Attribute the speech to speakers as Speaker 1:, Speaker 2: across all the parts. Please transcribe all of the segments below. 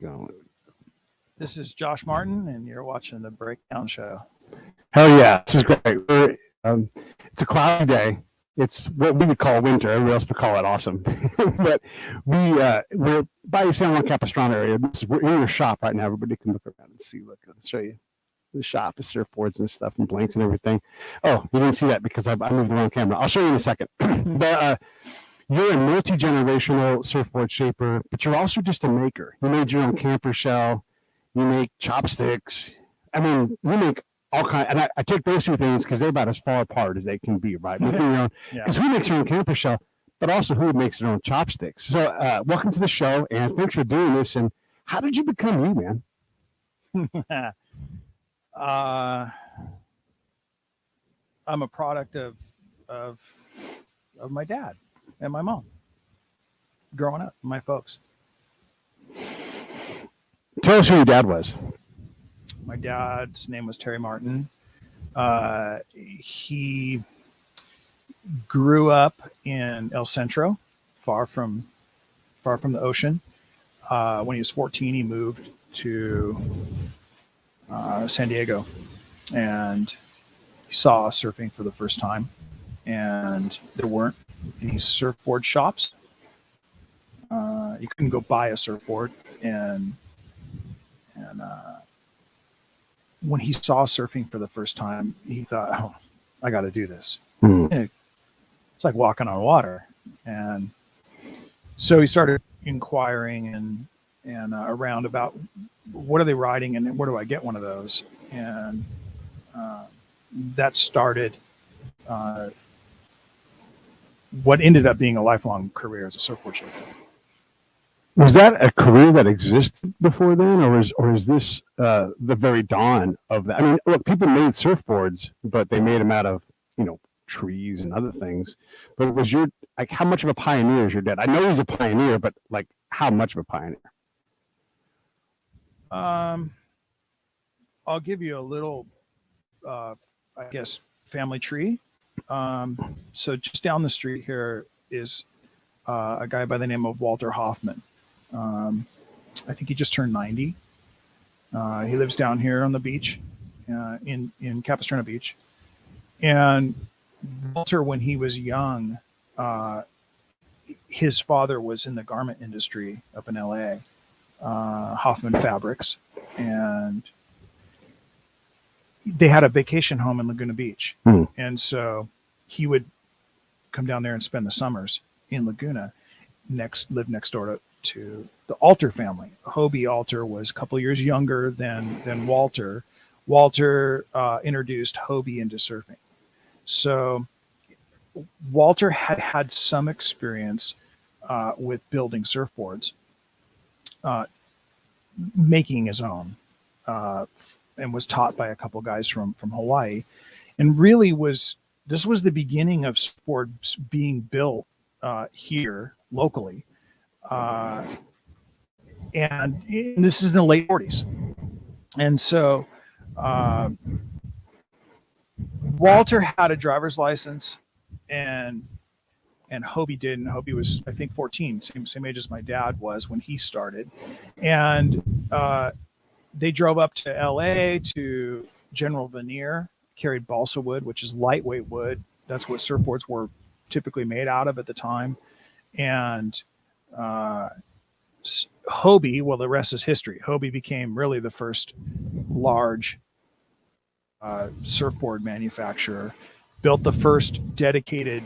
Speaker 1: going.
Speaker 2: This is Josh Martin, and you're watching the Breakdown Show.
Speaker 1: Hell yeah, this is great. It's a cloudy day. It's what we would call winter. Everybody else would call it awesome. But we're by the San Juan Capistrano area. We're in your shop right now. Everybody can look around and see. Look, I'll show you the shop, the surfboards and stuff, and blanks and everything. Oh, you didn't see that because I moved the wrong camera. I'll show you in a second. But you're a multi-generational surfboard shaper, but you're also just a maker. You made your own camper shell. You make chopsticks. I mean, you make all kinds. And I take those two things because they're about as far apart as they can be, right? Making your own, because who makes their own camper shell, but also who makes their own chopsticks. So welcome to the show, and thanks for doing this. And how did you become you, man?
Speaker 2: I'm a product of my dad and my mom growing up, my folks.
Speaker 1: Tell us who your dad was.
Speaker 2: My dad's name was Terry Martin. He grew up in El Centro, far from the ocean. When he was 14, he moved to San Diego, and he saw surfing for the first time. And there weren't any surfboard shops. You couldn't go buy a surfboard, and when he saw surfing for the first time, he thought, "Oh, I got to do this." It's like walking on water, and so he started inquiring and around about what are they riding and where do I get one of those, and that started what ended up being a lifelong career as a surfboard shaper.
Speaker 1: Was that a career that existed before then, or is this the very dawn of that? I mean, look, people made surfboards, but they made them out of trees and other things. But was your how much of a pioneer is your dad? I know he's a pioneer, but how much of a pioneer?
Speaker 2: I'll give you a little, I guess, family tree. So just down the street here is a guy by the name of Walter Hoffman. I think he just turned 90. He lives down here on the beach, in Capistrano Beach. And Walter, when he was young, his father was in the garment industry up in LA, Hoffman Fabrics, and they had a vacation home in Laguna Beach. And so he would come down there and spend the summers in Laguna, live next door to the Alter family. Hobie Alter was a couple years younger than Walter. Walter introduced Hobie into surfing. So Walter had some experience with building surfboards, making his own, and was taught by a couple guys from Hawaii, and really this was the beginning of surfboards being built here locally. And this is in the late 40s. And so Walter had a driver's license, and Hobie didn't. Hobie was, I think, 14, same age as my dad was when he started. And they drove up to LA to General Veneer, carried balsa wood, which is lightweight wood. That's what surfboards were typically made out of at the time. And Hobie, well, the rest is history. Hobie became really the first large surfboard manufacturer, built the first dedicated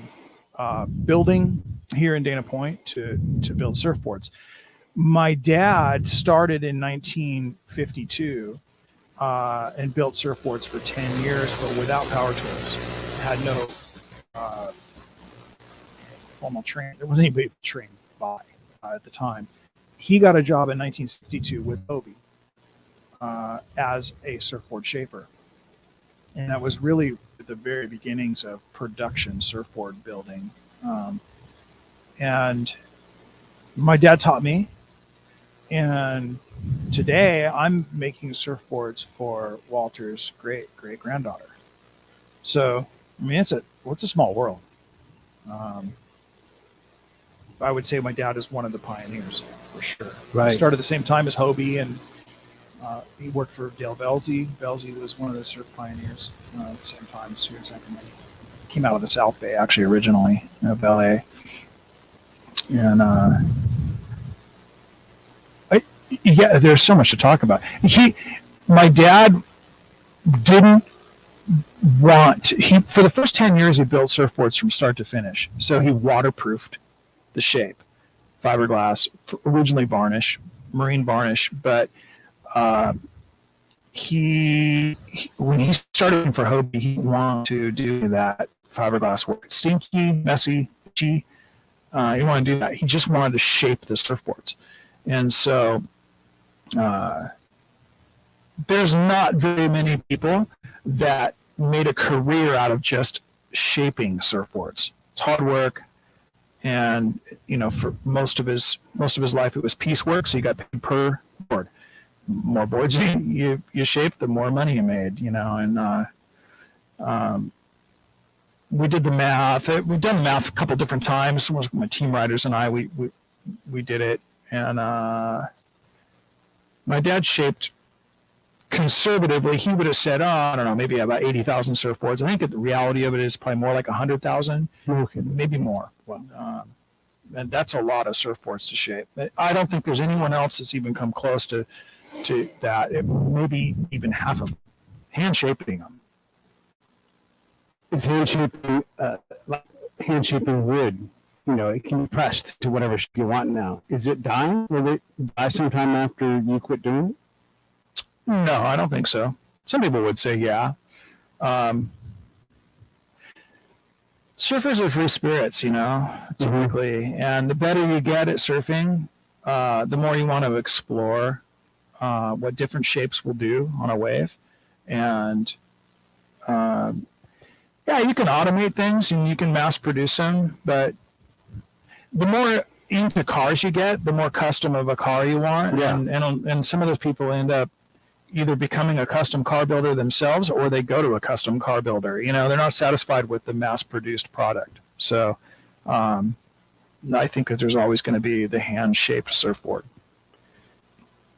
Speaker 2: building here in Dana Point to build surfboards. My dad started in 1952 and built surfboards for 10 years, but without power tools. Had no formal training. There wasn't anybody trained by at the time. He got a job in 1962 with Hobie as a surfboard shaper. And that was really the very beginnings of production surfboard building. And my dad taught me. And today I'm making surfboards for Walter's great-great-granddaughter. So, I mean, it's a small world. I would say my dad is one of the pioneers for sure.
Speaker 1: Right.
Speaker 2: He started at the same time as Hobie, and he worked for Dale Velzy. Velzy was one of the surf pioneers at the same time here in Sacramento. Came out of the South Bay actually originally of LA, and yeah, there's so much to talk about. My dad didn't for the first 10 years he built surfboards from start to finish. So he waterproofed the shape, fiberglass, originally varnish, marine varnish, but when he started for Hobie, he wanted to do that fiberglass work. Stinky, messy, itchy. He wanted to do that. He just wanted to shape the surfboards. And so there's not very many people that made a career out of just shaping surfboards. It's hard work. And, for most of his life, it was piecework. So you got paid per board. More boards you shaped, the more money you made, and we did the math. We've done the math a couple different times. My team riders and I, we did it. And my dad shaped conservatively. He would have said, I don't know, maybe about 80,000 surfboards. I think the reality of it is probably more like 100,000, maybe more. Wow. And that's a lot of surfboards to shape. I don't think there's anyone else that's even come close to that. Maybe even half of them. Hand shaping them.
Speaker 1: It's hand shaping wood. It can be pressed to whatever shape you want now. Is it dying? Will it die sometime after you quit doing it?
Speaker 2: No, I don't think so. Some people would say, yeah. Surfers are free spirits, typically. Mm-hmm. And the better you get at surfing, the more you want to explore what different shapes will do on a wave. And you can automate things and you can mass produce them, but the more into cars you get, the more custom of a car you want. Yeah. And some of those people end up either becoming a custom car builder themselves, or they go to a custom car builder. They're not satisfied with the mass produced product. So I think that there's always going to be the hand shaped surfboard.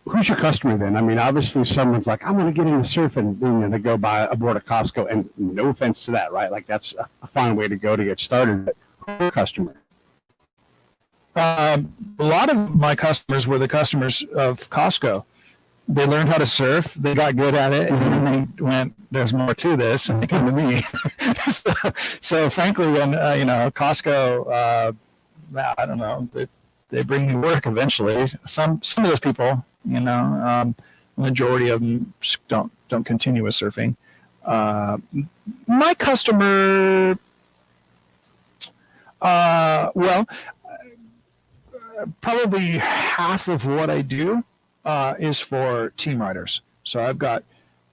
Speaker 1: Who's your customer then? I mean, obviously someone's like, I want to get into surfing, they go buy a board at Costco, and no offense to that, right? Like that's a fine way to go to get started. But who's your customer?
Speaker 2: A lot of my customers were the customers of Costco. They learned how to surf, they got good at it, and then they went, there's more to this, and they came to me. so frankly, when, Costco, I don't know, they bring me work eventually. Some of those people, majority of them don't continue with surfing. My customer, probably half of what I do is for team riders. So I've got,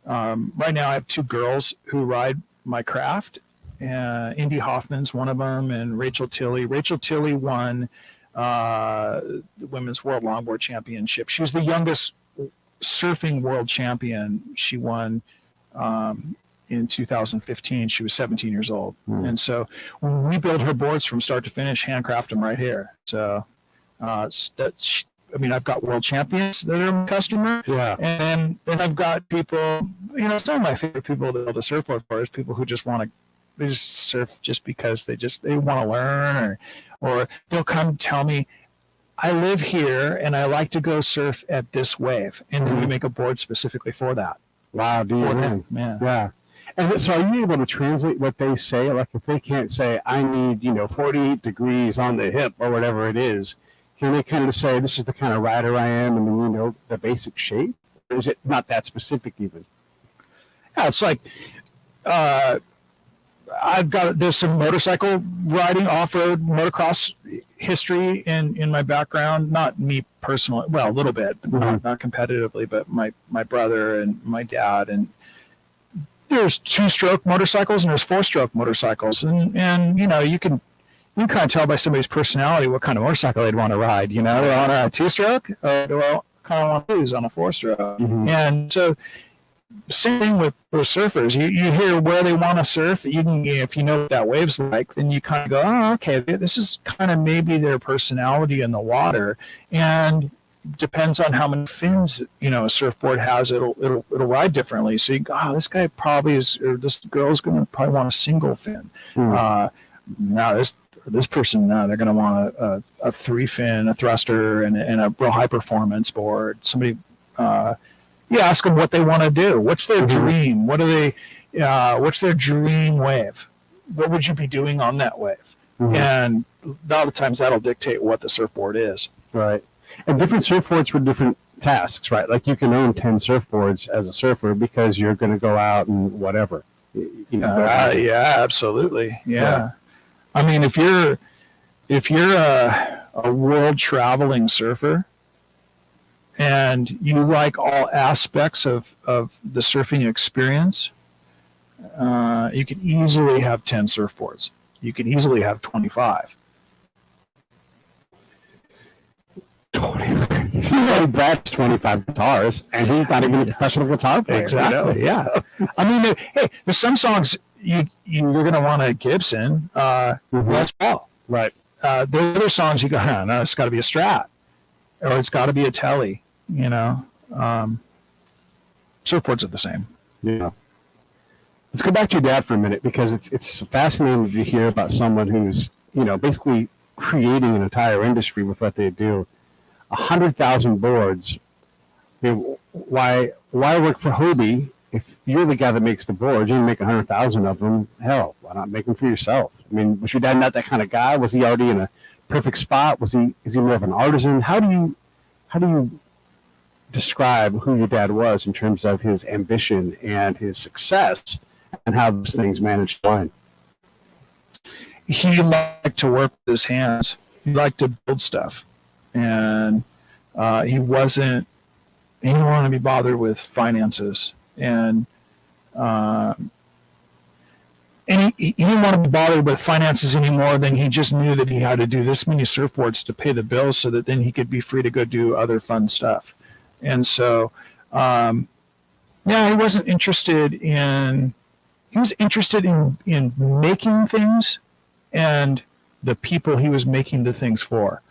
Speaker 2: right now I have 2 girls who ride my craft. Indy Hoffman's one of them, and Rachel Tilley. Rachel Tilley won the Women's World Longboard Championship. She's the youngest surfing world champion. She won in 2015. She was 17 years old. Mm. And so we build her boards from start to finish, handcraft them right here. So I've got world champions that are my customer. Yeah. And then I've got people, some of my favorite people to build a surfboard for is people who just they just surf just because they want to learn, or they'll come tell me, I live here and I like to go surf at this wave. And then we make a board specifically for that.
Speaker 1: Wow, do you? Yeah. And so are you able to translate what they say? Like if they can't say, I need, 48 degrees on the hip or whatever it is, can they kind of say, this is the kind of rider I am, and then the basic shape? Or is it not that specific even?
Speaker 2: Yeah, it's like, there's some motorcycle riding, off-road motocross history in my background. Not me personally, well, a little bit, not competitively, but my brother and my dad. And there's 2-stroke motorcycles and there's 4-stroke motorcycles. And you can kind of tell by somebody's personality what kind of motorcycle they'd want to ride. Do I want a 2-stroke? Or do I kind of want to use on a 4-stroke? Mm-hmm. And so same thing with surfers. You hear where they want to surf. You can, if you know what that wave's like, then you kind of go, oh, okay, this is kind of maybe their personality in the water, and depends on how many fins a surfboard has. It'll ride differently. So you go, oh, this guy probably is, or this girl's going to probably want a single fin. Now this person, they're going to want a 3-fin, a thruster, and a real high performance board. Somebody. You ask them what they want to do. What's their dream? What are they? What's their dream wave? What would you be doing on that wave? And a lot of times that'll dictate what the surfboard is.
Speaker 1: Right. And different surfboards for different tasks, right? Like you can own 10 surfboards as a surfer because you're going to go out and whatever.
Speaker 2: Yeah, absolutely. Yeah. I mean, if you're a world traveling surfer, and you like all aspects of the surfing experience, you can easily have 10 surfboards. You can easily have 25.
Speaker 1: Brad's 25 guitars, and he's not even a professional guitar player.
Speaker 2: Exactly, yeah. So. I mean, there's some songs you're going to want a Gibson, Les Paul.
Speaker 1: Right.
Speaker 2: There are other songs you go, no, it's got to be a Strat, or it's got to be a Tele. Surfboards are the same.
Speaker 1: Yeah. Let's go back to your dad for a minute, because it's fascinating to hear about someone who's, basically creating an entire industry with what they do. 100,000 boards. I mean, why work for Hobie if you're the guy that makes the boards? You can make 100,000 of them. Hell, why not make them for yourself? I mean, was your dad not that kind of guy? Was he already in a perfect spot? Is he more of an artisan? How do you describe who your dad was in terms of his ambition and his success, and how those things managed to line?
Speaker 2: He liked to work with his hands. He liked to build stuff, and he didn't want to be bothered with finances, and he didn't want to be bothered with finances anymore. Then he just knew that he had to do this many surfboards to pay the bills, so that then he could be free to go do other fun stuff. And so, he wasn't interested in. He was interested in making things, and the people he was making the things for.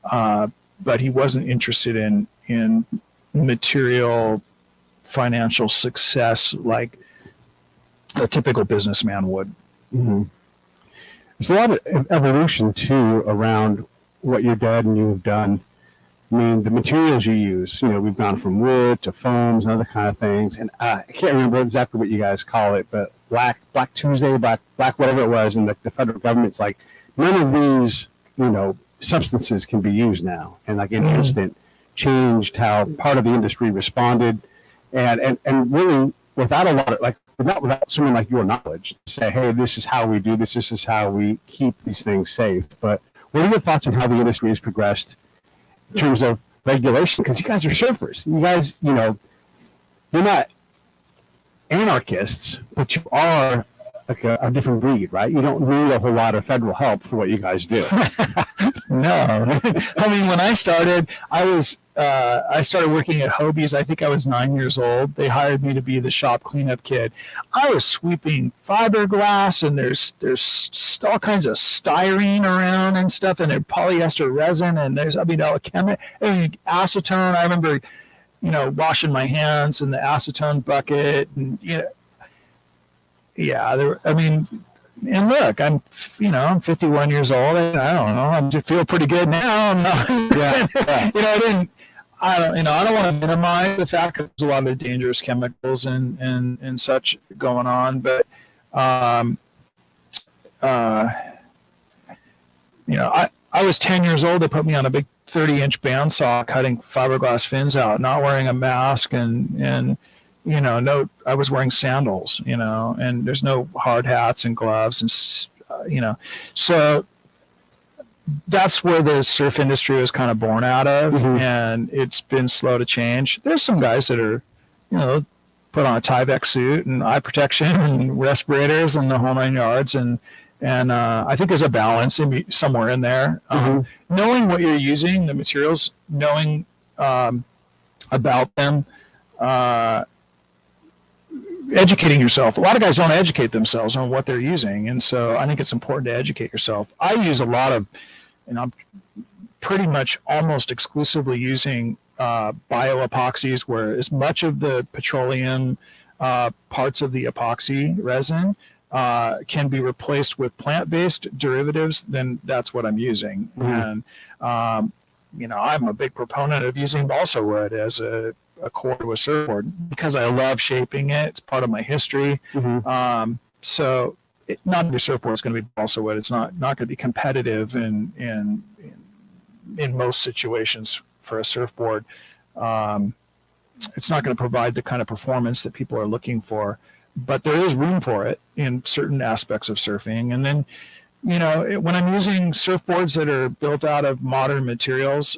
Speaker 2: But he wasn't interested in material, financial success like a typical businessman would.
Speaker 1: Mm-hmm. There's a lot of evolution too around what your dad and you have done. I mean, the materials you use, we've gone from wood to foams and other kind of things. And I can't remember exactly what you guys call it, but Black Tuesday, black whatever it was, and the federal government's like, none of these, substances can be used now. And like in an instant changed how part of the industry responded. And really without a lot of, without someone like your knowledge to say, hey, this is how we do this is how we keep these things safe. But what are your thoughts on how the industry has progressed in terms of regulation? Because you guys are surfers. You guys, you're not anarchists, but you are like a different breed, right? You don't need a whole lot of federal help for what you guys do.
Speaker 2: No. I mean, when I started, I started working at Hobie's. I think I was 9 years old. They hired me to be the shop cleanup kid. I was sweeping fiberglass, and there's all kinds of styrene around and stuff, and there's polyester resin, and there's acetone. I remember, washing my hands in the acetone bucket, and and look, I'm 51 years old, and I don't know, I just feel pretty good now. I'm not, I don't want to minimize the fact that there's a lot of dangerous chemicals and such going on, but I was 10 years old. They put me on a big 30-inch bandsaw cutting fiberglass fins out, not wearing a mask, and I was wearing sandals, and there's no hard hats and gloves, and so that's where the surf industry was kind of born out of, and it's been slow to change. There's some guys that are, put on a Tyvek suit and eye protection and respirators and the whole 9 yards, and I think there's a balance somewhere in there. Knowing what you're using, the materials, knowing about them, educating yourself. A lot of guys don't educate themselves on what they're using, and so I think it's important to educate yourself. I use a lot of, and I'm pretty much almost exclusively using bio-epoxies, where as much of the petroleum parts of the epoxy resin can be replaced with plant-based derivatives, then that's what I'm using. And I'm a big proponent of using balsa wood as a core to a surfboard because I love shaping it. It's part of my history. So not every surfboard is going to be balsa wood. It's not going to be competitive in most situations for a surfboard. It's not going to provide the kind of performance that people are looking for, but there is room for it in certain aspects of surfing. And then, when I'm using surfboards that are built out of modern materials,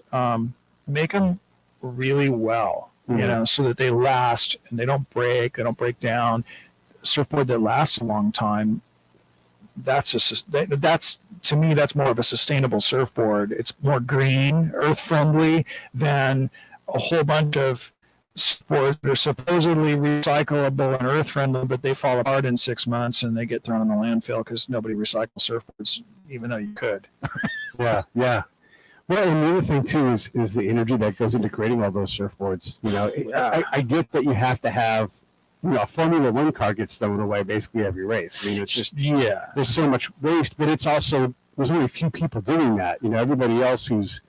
Speaker 2: make them really well, so that they last and they don't break down. A surfboard that lasts a long time, that's to me, that's more of a sustainable surfboard. It's more green, earth friendly than a whole bunch of surfboards that are supposedly recyclable and earth friendly, but they fall apart in 6 months and they get thrown in the landfill because nobody recycles surfboards, even though you could.
Speaker 1: Yeah. Well, and the other thing too is the energy that goes into creating all those surfboards. I get that you have to have, a Formula One car gets thrown away basically every race. I mean, it's just there's so much waste, but it's also there's only a few people doing that. Everybody else who's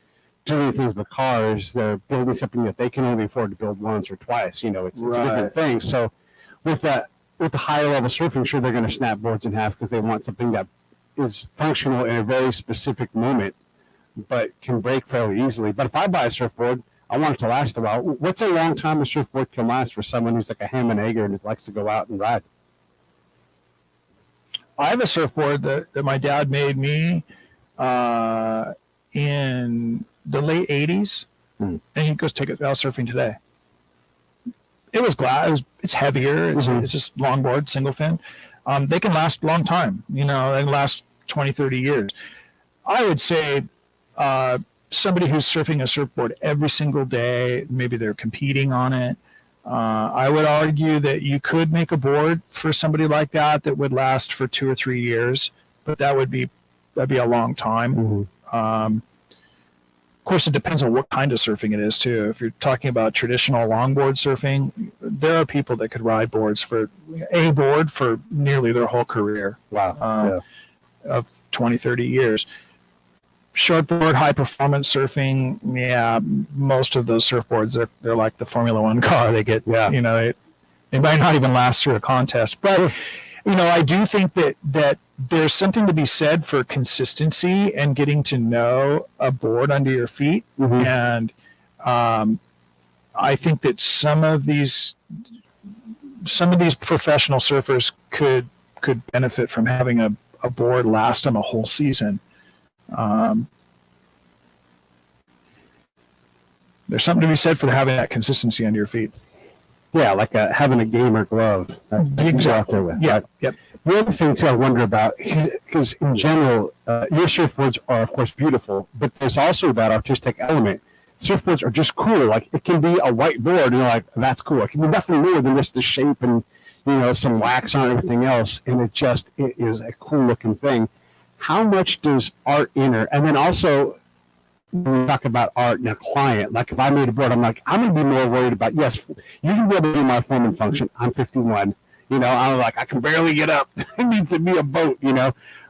Speaker 1: doing things with cars, they're building something that they can only afford to build once or twice. It's a different thing. So with the higher level surfing, sure they're going to snap boards in half because they want something that is functional in a very specific moment, but can break fairly easily. But if I buy a surfboard, I want it to last a while. What's a long time a surfboard can last for someone who's like a ham and egger and just likes to go out and ride?
Speaker 2: I have a surfboard that my dad made me in the late 80s, and he goes take it out surfing today. It was glass. It's heavier. It's just longboard, single fin. They can last a long time. They can last 20, 30 years. I would say somebody who's surfing a surfboard every single day, maybe they're competing on it. I would argue that you could make a board for somebody like that would last for 2 or 3 years, but that'd be a long time. Of course, it depends on what kind of surfing it is too. If you're talking about traditional longboard surfing, there are people that could ride boards for nearly their whole career.
Speaker 1: Wow.
Speaker 2: Of 20, 30 years. Shortboard, high performance surfing, most of those surfboards, they're like the Formula One car. They get, they might not even last through a contest. But, I do think that there's something to be said for consistency and getting to know a board under your feet. And I think that some of these professional surfers could benefit from having a board last them a whole season. There's something to be said for having that consistency under your feet.
Speaker 1: Yeah, like having a gamer glove.
Speaker 2: Exactly.
Speaker 1: Yep. The other thing too I wonder about, because in general, your surfboards are of course beautiful, but there's also that artistic element. Surfboards are just cool. Like it can be a white board, and you're like, that's cool. It can be nothing more than just the shape and some wax on everything else, and it is a cool looking thing. How much does art enter? And then also, when we talk about art and a client, like if I made a board, I'm like, I'm going to be more worried about, yes, you can be able to do my Foreman function. I'm 51. I'm like, I can barely get up. It needs to be a boat,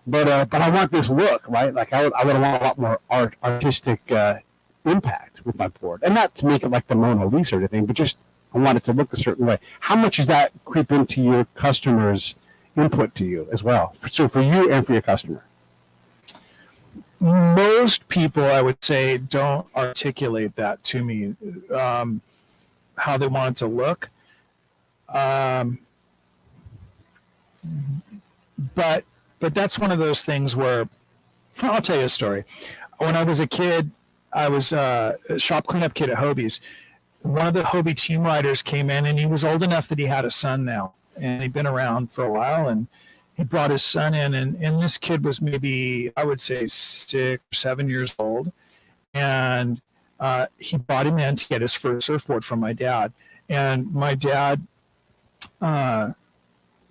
Speaker 1: But I want this look, right? Like I would want a lot more artistic impact with my board. And not to make it like the Mona Lisa or anything, but just I want it to look a certain way. How much does that creep into your customers' input to you as well? So for you and for your customer?
Speaker 2: Most people, I would say, don't articulate that to me, how they want it to look. But that's one of those things where, I'll tell you a story. When I was a kid, I was a shop cleanup kid at Hobie's. One of the Hobie team riders came in, and he was old enough that he had a son now, and he'd been around for a while, and he brought his son in, and this kid was maybe, I would say, 6 or 7 years old. And he brought him in to get his first surfboard from my dad. And my dad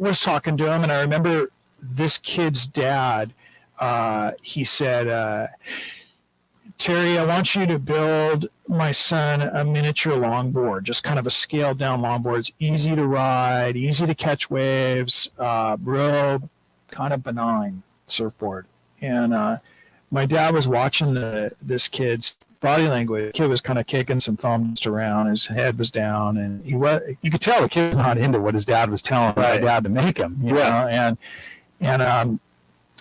Speaker 2: was talking to him, and I remember this kid's dad, he said, Terry, I want you to build my son a miniature longboard, just kind of a scaled down longboard. It's easy to ride, easy to catch waves, real kind of benign surfboard. And my dad was watching this kid's body language. The kid was kind of kicking some thumbs around. His head was down, and you could tell the kid was not into what his dad was telling my dad to make him. You know? And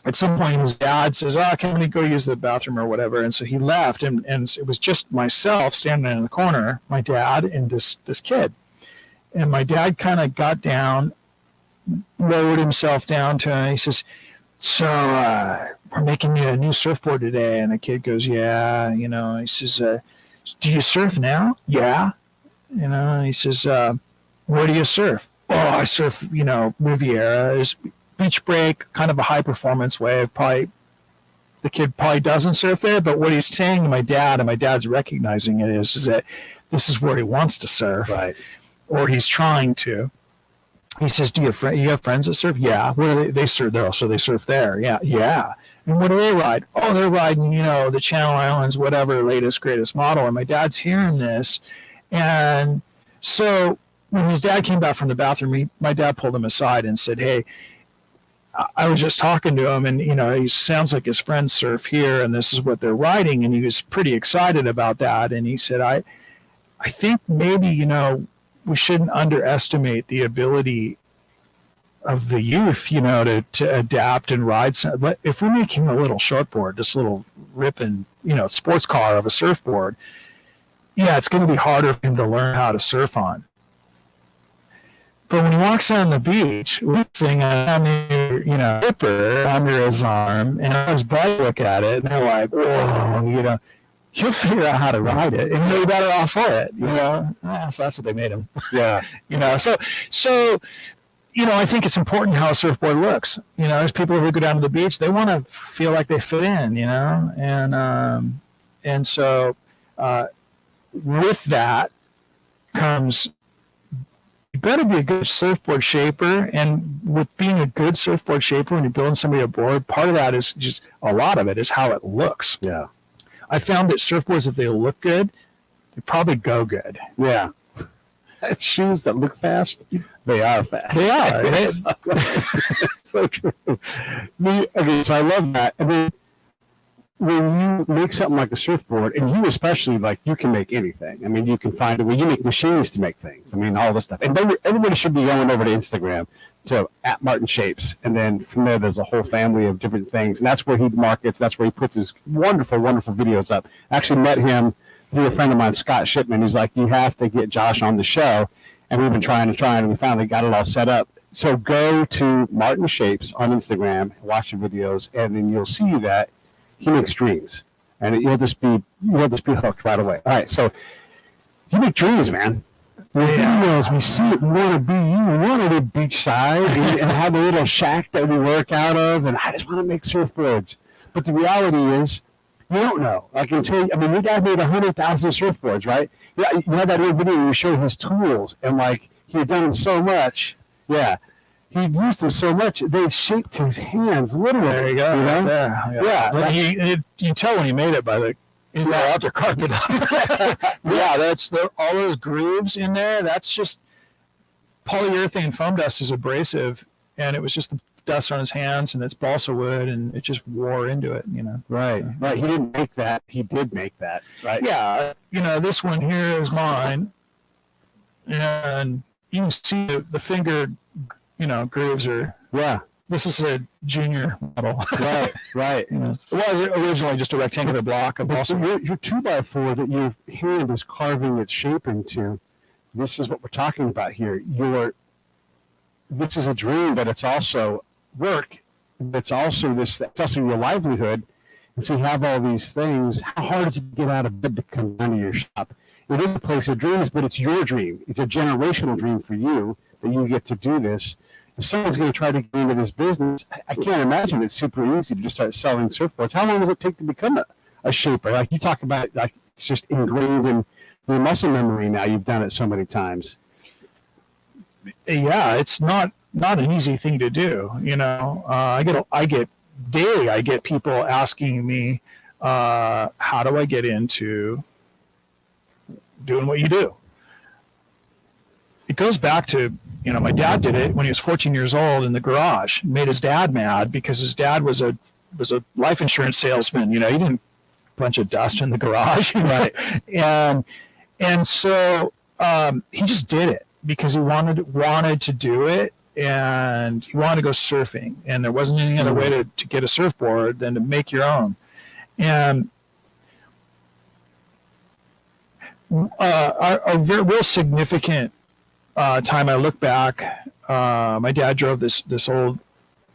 Speaker 2: at some point, his dad says, can we go use the bathroom or whatever? And so he left, and it was just myself standing in the corner, my dad, and this kid. And my dad kind of got down, lowered himself down to him. He says, so we're making you a new surfboard today. And the kid goes, yeah. You know, he says, do you surf now? Yeah. You know, he says, where do you surf? Oh, I surf, Riviera. There's beach break, kind of a high performance wave. Probably the kid probably doesn't surf there, but what he's saying to my dad, and my dad's recognizing it, is that this is where he wants to surf,
Speaker 1: right?
Speaker 2: Or he's trying to. He says, "Do you have friends that surf?" Yeah. Where do they surf there? So they surf there. Yeah, yeah. And what do they ride? Oh, they're riding, the Channel Islands, whatever, latest greatest model. And my dad's hearing this, and so when his dad came back from the bathroom, my dad pulled him aside and said, "Hey, I was just talking to him, and he sounds like his friends surf here, and this is what they're riding." And he was pretty excited about that. And he said, "I think maybe we shouldn't underestimate the ability of the youth, to adapt and ride. But if we're making a little shortboard, this little ripping, sports car of a surfboard, yeah, it's going to be harder for him to learn how to surf on." But when he walks on the beach, we're seeing a ripper under his arm, and his buddy look at it, and they're like, "Whoa, he'll figure out how to ride it, and he'll be better off for it." So that's what they made him.
Speaker 1: Yeah.
Speaker 2: So I think it's important how a surfboard looks. There's people who go down to the beach, they want to feel like they fit in, and so with that comes, you better be a good surfboard shaper. And with being a good surfboard shaper, when you're building somebody a board, part of that is just, a lot of it is how it looks.
Speaker 1: Yeah.
Speaker 2: I found that surfboards, if they look good, they probably go good.
Speaker 1: Yeah. Shoes that look fast, they are fast.
Speaker 2: They are.
Speaker 1: So true. Okay, so I love that. I mean, when you make something like a surfboard, and you especially, like, you can make anything. I mean, you can find a way. You make machines to make things. I mean, all this stuff. And then everybody should be going over to Instagram to @MartinShapes, and then from there, there's a whole family of different things. And that's where he markets. That's where he puts his wonderful, wonderful videos up. I actually met him through a friend of mine, Scott Shipman, who's like, "You have to get Josh on the show." And we've been trying, and we finally got it all set up. So go to Martin Shapes on Instagram, watch the videos, and then you'll see that he makes dreams, and you'll just be hooked right away. All right, so you make dreams, man. The videos, we see it. We want to be you. We want to live beachside and have a little shack that we work out of, and I just want to make surfboards. But the reality is, you don't know. Your dad made 100,000 surfboards, right? Yeah, you had that little video where you showed his tools, and like he had done them so much. Yeah, he used them so much they shaped his hands literally. There you go.
Speaker 2: Yeah. You can tell when he made it by the outer carpet. Yeah, that's all those grooves in there. That's just polyurethane foam dust is abrasive, and it was just the dust on his hands, and it's balsa wood, and it just wore into it.
Speaker 1: Right. He didn't make that. He did make that. Right.
Speaker 2: Yeah. This one here is mine, and you can see the finger, grooves are.
Speaker 1: Yeah.
Speaker 2: This is a junior model.
Speaker 1: Right.
Speaker 2: It was originally just a rectangular block of balsa.
Speaker 1: Your 2x4 that your hand is carving its shape into, this is what we're talking about here. This is a dream, but it's also work. It's also your livelihood. And so you have all these things. How hard is it to get out of bed to come down to your shop? It is a place of dreams, but it's your dream. It's a generational dream for you that you get to do this. If someone's going to try to get into this business, I can't imagine it's super easy to just start selling surfboards. How long does it take to become a shaper? Like you talk about, like it's just ingrained in your muscle memory now. You've done it so many times.
Speaker 2: Yeah, it's not not an easy thing to do. I get daily, I get people asking me, how do I get into doing what you do? It goes back to, my dad did it when he was 14 years old in the garage. Made his dad mad because his dad was a life insurance salesman. He didn't bunch of dust in the garage,
Speaker 1: Right.
Speaker 2: and so he just did it because he wanted to do it, and he wanted to go surfing, and there wasn't any other way to get a surfboard than to make your own. And a real significant time I look back, my dad drove this old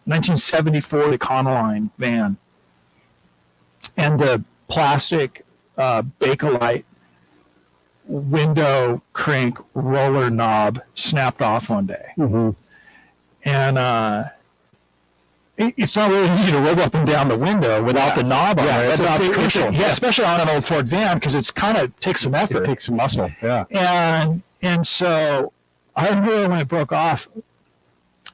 Speaker 2: 1974 Econoline van, and the plastic Bakelite window crank roller knob snapped off one day.
Speaker 1: Mm-hmm.
Speaker 2: And it's not really easy to roll up and down the window without the knob on it.
Speaker 1: It's crucial.
Speaker 2: Yeah, especially on an old Ford van, because it's kind of takes some effort.
Speaker 1: It takes some muscle. Yeah.
Speaker 2: And so I remember when it broke off,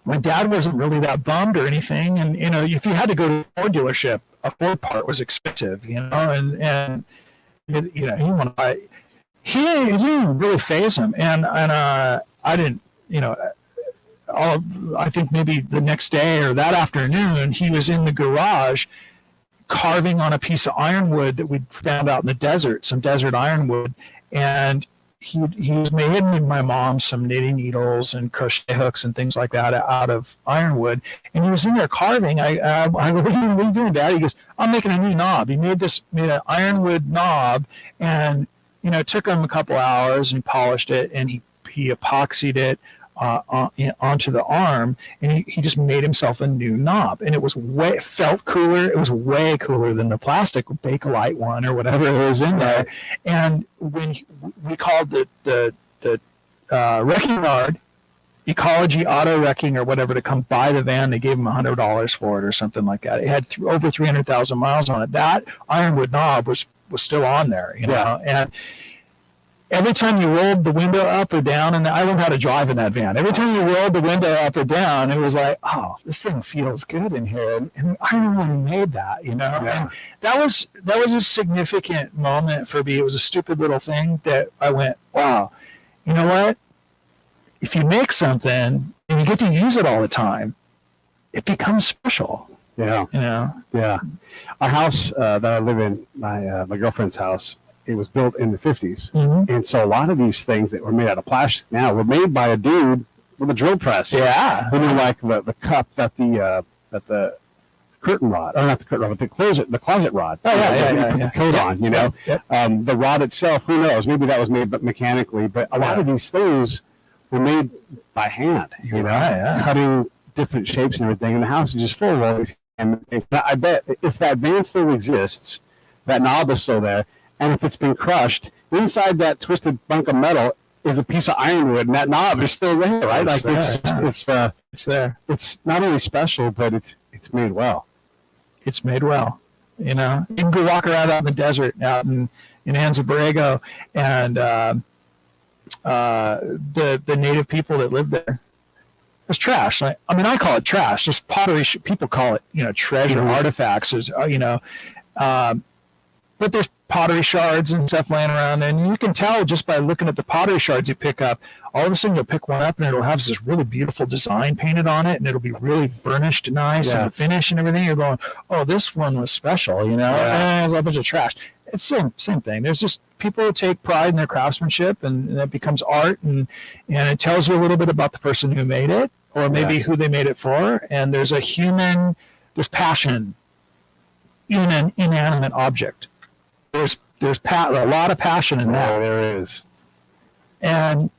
Speaker 2: my dad wasn't really that bummed or anything. And, if you had to go to a Ford dealership, a Ford part was expensive, and he wanted to buy. He didn't really faze him. And I didn't, I think maybe the next day or that afternoon, he was in the garage carving on a piece of ironwood that we'd found out in the desert, some desert ironwood. And he was making my mom some knitting needles and crochet hooks and things like that out of ironwood. And he was in there carving. I go, what are you doing, Dad? He goes, I'm making a new knob. He made an ironwood knob, and it took him a couple hours, and he polished it, and he epoxied it onto the arm, and he just made himself a new knob, and it felt cooler. It was way cooler than the plastic Bakelite one or whatever it was in there. And when we called the wrecking yard, Ecology Auto Wrecking or whatever, to come buy the van, they gave him $100 for it or something like that. It had over 300,000 miles on it. That ironwood knob was still on there, and every time you rolled the window up or down, and I learned how to drive in that van. Every time you rolled the window up or down, it was like, oh, this thing feels good in here. And I don't know when he made that,
Speaker 1: Yeah.
Speaker 2: And that was a significant moment for me. It was a stupid little thing that I went, wow, you know what? If you make something and you get to use it all the time, it becomes special.
Speaker 1: Yeah. Yeah. Our house that I live in, my girlfriend's house, it was built in the 50s.
Speaker 2: Mm-hmm.
Speaker 1: And so a lot of these things that were made out of plastic now were made by a dude with a drill press.
Speaker 2: Yeah.
Speaker 1: Like the cup that the curtain rod, or not the curtain rod, but the closet rod.
Speaker 2: Oh, yeah.
Speaker 1: Put the coat on,
Speaker 2: Yep.
Speaker 1: The rod itself, who knows? Maybe that was made mechanically, but a lot of these things were made by hand, cutting different shapes and everything. And the house is just full of all these things. But I bet if that van still exists, that knob is still there. And if it's been crushed, inside that twisted bunk of metal is a piece of ironwood, and that knob is still there, right? It's there. It's not only special, but it's made well.
Speaker 2: It's made well. You can go walk around out in the desert, out in Anza Borrego, and the native people that live there. It's trash. I call it trash. Just pottery. People call it, treasure, artifacts. But there's pottery shards and stuff laying around, and you can tell just by looking at the pottery shards you pick up. All of a sudden, you'll pick one up, and it'll have this really beautiful design painted on it, and it'll be really burnished nice, and the finish and everything. You're going, oh, this one was special, And there's a bunch of trash. It's same thing. There's just people who take pride in their craftsmanship, and that becomes art, and it tells you a little bit about the person who made it, or maybe who they made it for. And there's passion in an inanimate object. There's a lot of passion in that.
Speaker 1: Oh, there is.
Speaker 2: And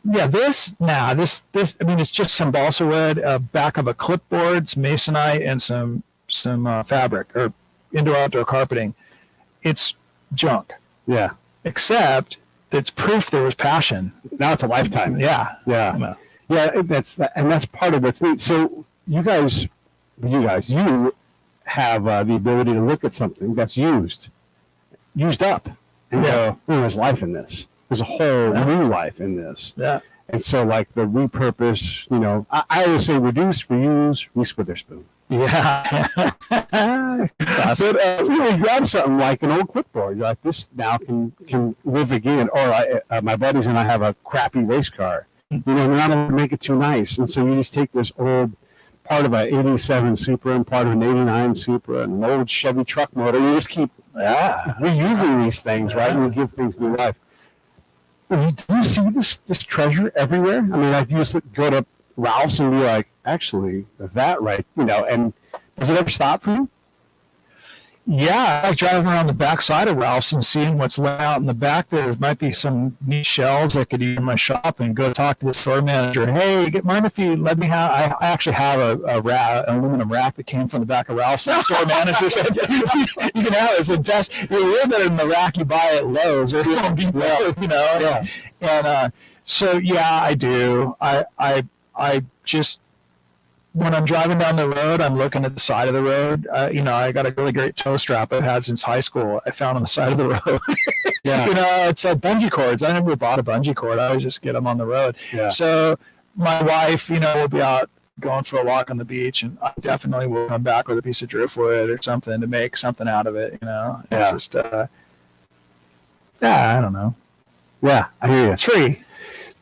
Speaker 2: this, it's just some balsa wood, back of a clipboard, some masonite, and some fabric or indoor-outdoor carpeting. It's junk.
Speaker 1: Yeah.
Speaker 2: Except it's proof there was passion.
Speaker 1: Now it's a lifetime.
Speaker 2: Yeah.
Speaker 1: Yeah. Yeah. That's part of what's neat. So you have the ability to look at something that's used up, and go, there's life in this. There's a whole new life in this.
Speaker 2: Yeah.
Speaker 1: And so, like the repurpose, I always say reduce, reuse, Reese Witherspoon.
Speaker 2: Yeah.
Speaker 1: So you grab something like an old clipboard, you're like, this now can live again. Or my buddies and I have a crappy race car. We're not able to make it too nice, and so you just take this old part of an '87 Supra and part of an '89 Supra and an old Chevy truck motor. You just keep reusing these things, right? And you give things new life. Do you see this treasure everywhere? I mean, like you just go to Ralph's and be like, actually, that right, and does it ever stop for you?
Speaker 2: Yeah, I like driving around the back side of Ralph's and seeing what's laid out in the back there. There might be some neat shelves I could use in my shop and go talk to the store manager. Hey, mind if you let me have, I actually have an aluminum rack that came from the back of Ralph's. The store manager said, you can have it. It's the best. You're a little better than the rack you buy at Lowe's or Home Depot,
Speaker 1: Yeah.
Speaker 2: And so, yeah, I do. I just, when I'm driving down the road, I'm looking at the side of the road. I got a really great tow strap I've had since high school. I found on the side of the road.
Speaker 1: Yeah.
Speaker 2: It's bungee cords. I never bought a bungee cord. I always just get them on the road.
Speaker 1: Yeah.
Speaker 2: So my wife, will be out going for a walk on the beach, and I definitely will come back with a piece of driftwood or something to make something out of it. It's just, I don't know.
Speaker 1: Yeah, I hear you.
Speaker 2: It's free.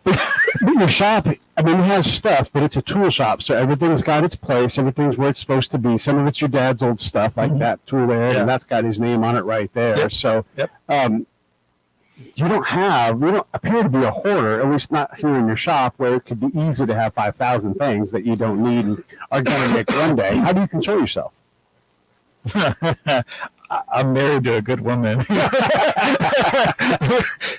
Speaker 1: But your shop, I mean, it has stuff, but it's a tool shop, so everything's got its place. Everything's where it's supposed to be. Some of it's your dad's old stuff, like that tool there, and that's got his name on it right there.
Speaker 2: Yep.
Speaker 1: So,
Speaker 2: Yep.
Speaker 1: You don't appear to be a hoarder, at least not here in your shop, where it could be easy to have 5,000 things that you don't need and are going to make one day. How do you control yourself?
Speaker 2: I'm married to a good woman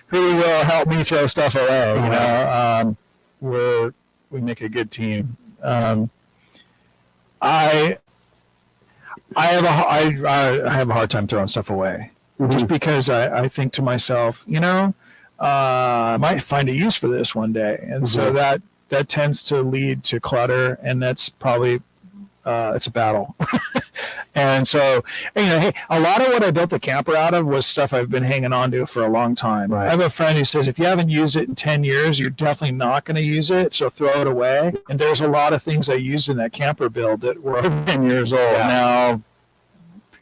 Speaker 2: who will help me throw stuff away. We make a good team. I have a hard time throwing stuff away, just because I think to myself, I might find a use for this one day, and so that tends to lead to clutter, and that's probably it's a battle. And so, hey, a lot of what I built the camper out of was stuff I've been hanging on to for a long time.
Speaker 1: Right.
Speaker 2: I have a friend who says, if you haven't used it in 10 years, you're definitely not going to use it, so throw it away. And there's a lot of things I used in that camper build that were over 10 years old.
Speaker 1: Yeah.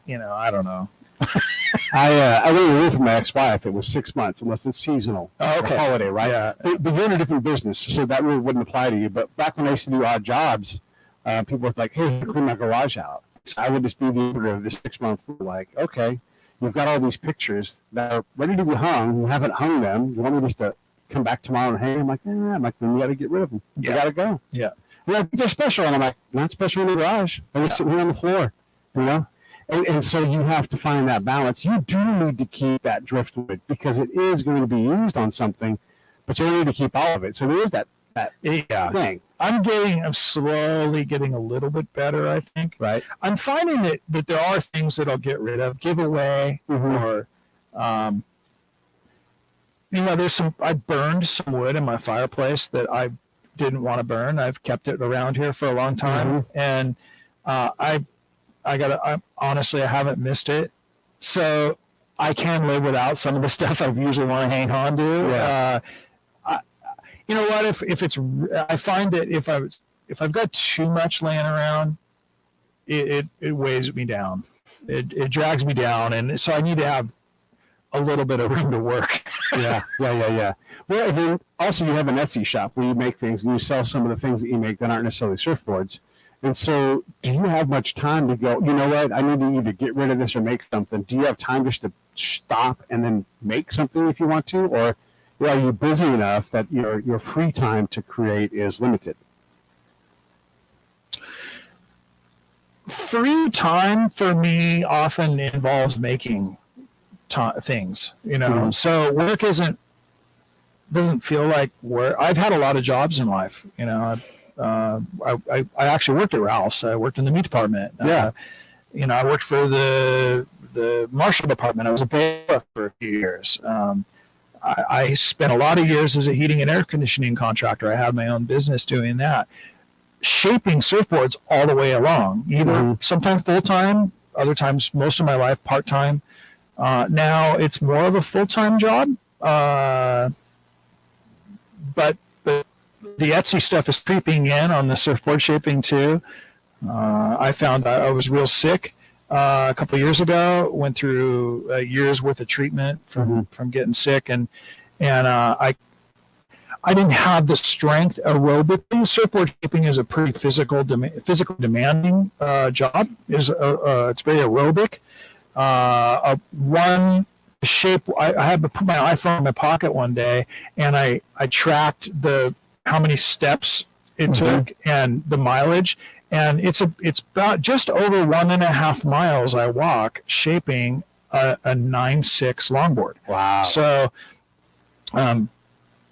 Speaker 2: Now, I don't know.
Speaker 1: I went away from my ex-wife. It was 6 months, unless it's seasonal.
Speaker 2: Oh, okay.
Speaker 1: Holiday, right?
Speaker 2: Yeah.
Speaker 1: But you're in a different business, so that really wouldn't apply to you. But back when I used to do odd jobs, people were like, hey, clean my garage out. So I would just be the owner of this 6 month. Like, okay, you've got all these pictures that are ready to be hung. You haven't hung them. You want me just to come back tomorrow and hang them? I'm like, then you got to get rid of them. You got to go.
Speaker 2: Yeah.
Speaker 1: And like, they're special. And I'm like, not special in the garage. They're just sitting here on the floor, And so you have to find that balance. You do need to keep that driftwood because it is going to be used on something, but you don't need to keep all of it. So there is that thing.
Speaker 2: I'm slowly getting a little bit better, I think.
Speaker 1: Right.
Speaker 2: I'm finding that there are things that I'll get rid of, give away, or, I burned some wood in my fireplace that I didn't want to burn. I've kept it around here for a long time. And honestly, I haven't missed it. So I can live without some of the stuff I usually want to hang on to.
Speaker 1: Yeah.
Speaker 2: You know what? I find that if I've got too much laying around, it weighs me down. It drags me down, and so I need to have a little bit of room to work.
Speaker 1: Yeah. Well, then also you have an Etsy shop where you make things and you sell some of the things that you make that aren't necessarily surfboards. And so, do you have much time to go, you know what, I need to either get rid of this or make something? Do you have time just to stop and then make something if you want to, or are you busy enough that your free time to create is limited?
Speaker 2: Free time for me often involves making things, So work doesn't feel like work. I've had a lot of jobs in life, I actually worked at Ralph's. I worked in the meat department.
Speaker 1: Yeah.
Speaker 2: I worked for the marshal department. I was a bailiff for a few years. I spent a lot of years as a heating and air conditioning contractor. I had my own business doing that, shaping surfboards all the way along, either sometimes full-time, other times, most of my life, part-time. Now it's more of a full-time job, but the Etsy stuff is creeping in on the surfboard shaping too. I found I was real sick a couple of years ago. Went through a year's worth of treatment from getting sick, and I didn't have the strength aerobically. Surfboard shaping is a pretty physical demanding job. It's very aerobic. One shape, I had to put my iPhone in my pocket one day, and I tracked how many steps it took and the mileage, and it's about just over 1.5 miles I walk shaping a 9.6 longboard.
Speaker 1: Wow.
Speaker 2: So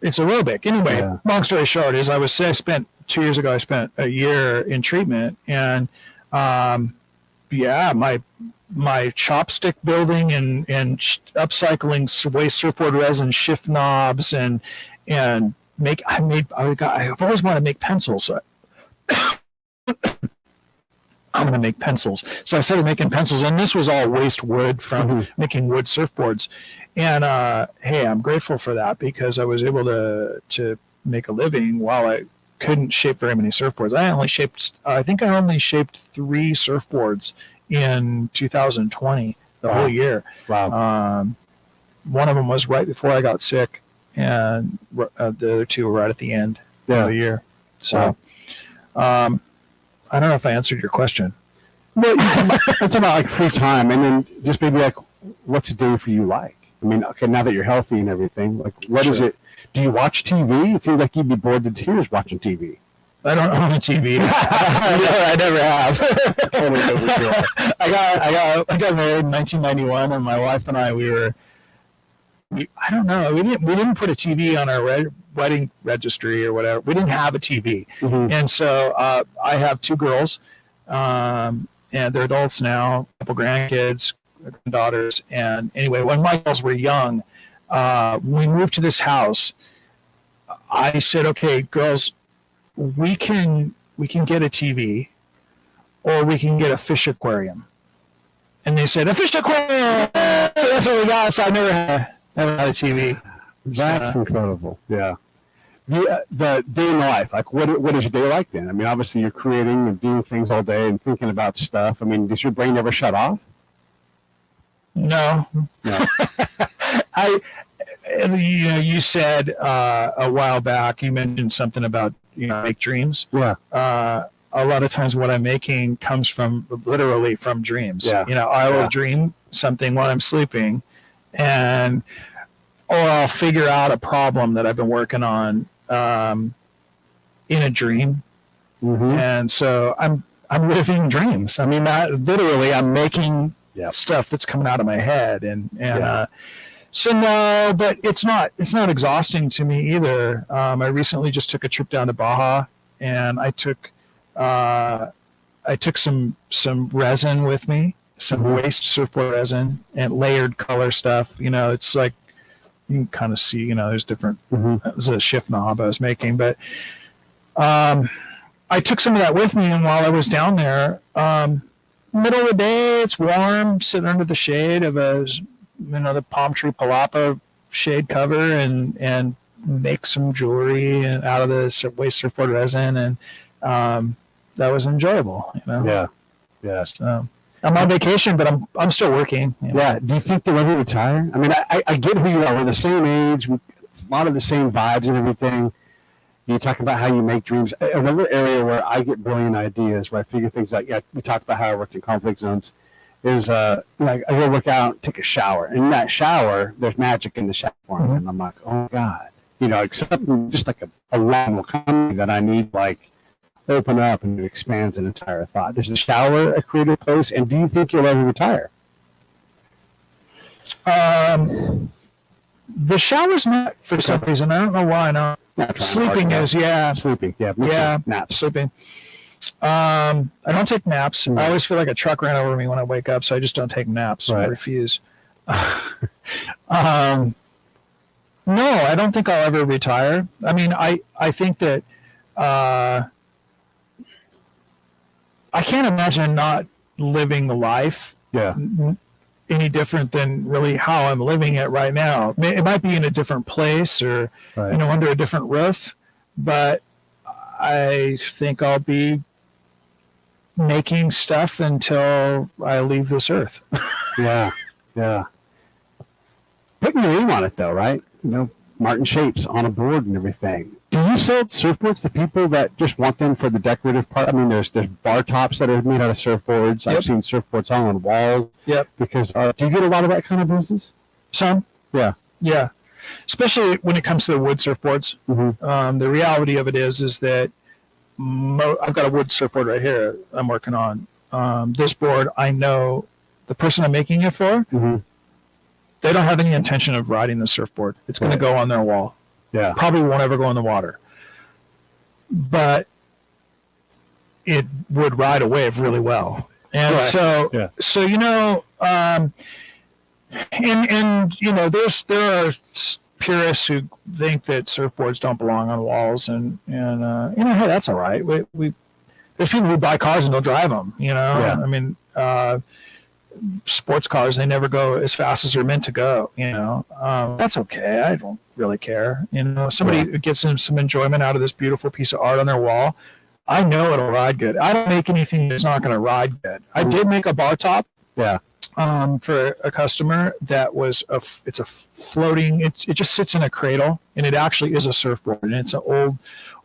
Speaker 2: it's aerobic. Anyway, long story short is I spent 2 years ago, I spent a year in treatment, and my chopstick building and upcycling waste surfboard resin, shift knobs, and I've always wanted to make pencils. So I'm going to make pencils. So I started making pencils, and this was all waste wood from making wood surfboards. And hey, I'm grateful for that, because I was able to make a living while I couldn't shape very many surfboards. I think I only shaped 3 surfboards in 2020, the whole year.
Speaker 1: Wow.
Speaker 2: One of them was right before I got sick, and the other 2 were right at the end of the year. So, I don't know if I answered your question.
Speaker 1: Well, it's about like free time, and then just maybe like, what's a day for you like? I mean, okay, now that you're healthy and everything, like, what is it? Do you watch TV? It seems like you'd be bored to tears watching TV.
Speaker 2: I don't own a TV. I never have.
Speaker 1: Totally overkill.
Speaker 2: I got married in 1991, and my wife and I, I don't know, we didn't put a TV on our wedding registry or whatever. We didn't have a TV, and so I have 2 girls, and they're adults now, a couple grandkids, daughters, and anyway, when my girls were young, when we moved to this house, I said, okay, girls, we can get a TV, or we can get a fish aquarium. And they said, a fish aquarium! So that's what we got. So I never had a TV.
Speaker 1: That's incredible. Yeah. The day in life, like, what is your day like then? I mean, obviously you're creating and doing things all day and thinking about stuff. I mean, does your brain ever shut off?
Speaker 2: No. You said a while back, you mentioned something about, make dreams.
Speaker 1: Yeah.
Speaker 2: A lot of times what I'm making comes literally from dreams.
Speaker 1: Yeah.
Speaker 2: I will dream something while I'm sleeping, or I'll figure out a problem that I've been working on in a dream. And so I'm living dreams. I mean, literally I'm making stuff that's coming out of my head, so no, but it's not exhausting to me either. I recently just took a trip down to Baja, and I took some resin with me, some waste surfboard resin, and layered color stuff. It's like, you can kind of see, there's different. There's a shift knob I was making, but I took some of that with me, and while I was down there, middle of the day, it's warm, sitting under the shade of the palm tree palapa shade cover, and make some jewelry out of this waste surfboard resin, and that was enjoyable.
Speaker 1: Yeah.
Speaker 2: So I'm on vacation, but I'm still working.
Speaker 1: Yeah. Do you think you'll ever retire? I mean, I get who you are. We're the same age. It's a lot of the same vibes and everything. You talk about how you make dreams. Another area where I get brilliant ideas, where I figure things out. We talked about how I worked in conflict zones. Is like, I go work out, take a shower, and in that shower, there's magic in the shower for me, and I'm like, oh God, except just like a line will come that I need, like, open up, and it expands an entire thought. Is the shower a creative place, and do you think you'll ever retire?
Speaker 2: The shower's not, for some reason. I don't know why. No, sleeping is,
Speaker 1: sleeping, naps,
Speaker 2: sleeping. I don't take naps. I always feel like a truck ran over me when I wake up, so I just don't take naps. Right. I refuse. No, I don't think I'll ever retire. I mean, I think that I can't imagine not living the life any different than really how I'm living it right now. It might be in a different place, or under a different roof, but I think I'll be making stuff until I leave this earth.
Speaker 1: Yeah. Putting your name on it, though, right? Martin Shapes on a board and everything. Do you sell surfboards to people that just want them for the decorative part? I mean, there's bar tops that are made out of surfboards.
Speaker 2: Yep.
Speaker 1: I've seen surfboards hung on walls.
Speaker 2: Yep.
Speaker 1: Because do you get a lot of that kind of business?
Speaker 2: Some.
Speaker 1: Yeah.
Speaker 2: Yeah. Especially when it comes to the wood surfboards.
Speaker 1: Mm-hmm.
Speaker 2: The reality of it is that I've got a wood surfboard right here I'm working on. This board, I know the person I'm making it for,
Speaker 1: Mm-hmm.
Speaker 2: they don't have any intention of riding the surfboard. It's going to go on their wall.
Speaker 1: Yeah.
Speaker 2: Probably won't ever go in the water. But it would ride a wave really well. And
Speaker 1: Right.
Speaker 2: so
Speaker 1: Yeah.
Speaker 2: there are purists who think that surfboards don't belong on walls, and hey, that's all right. There's people who buy cars and don't drive them.
Speaker 1: Yeah.
Speaker 2: I mean, sports cars, they never go as fast as they're meant to go. That's okay. I don't really care. Somebody gets some enjoyment out of this beautiful piece of art on their wall. I know it'll ride good. I don't make anything that's not going to ride good. I did make a bar top.
Speaker 1: Yeah.
Speaker 2: For a customer that was it's a floating. It just sits in a cradle, and it actually is a surfboard, and it's an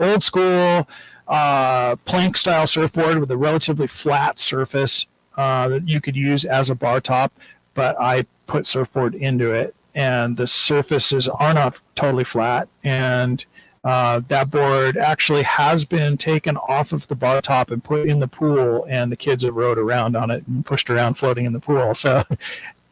Speaker 2: old school plank style surfboard with a relatively flat surface that you could use as a bar top. But I put surfboard into it, and the surfaces are not totally flat, and that board actually has been taken off of the bar top and put in the pool, and the kids have rode around on it and pushed around floating in the pool. So,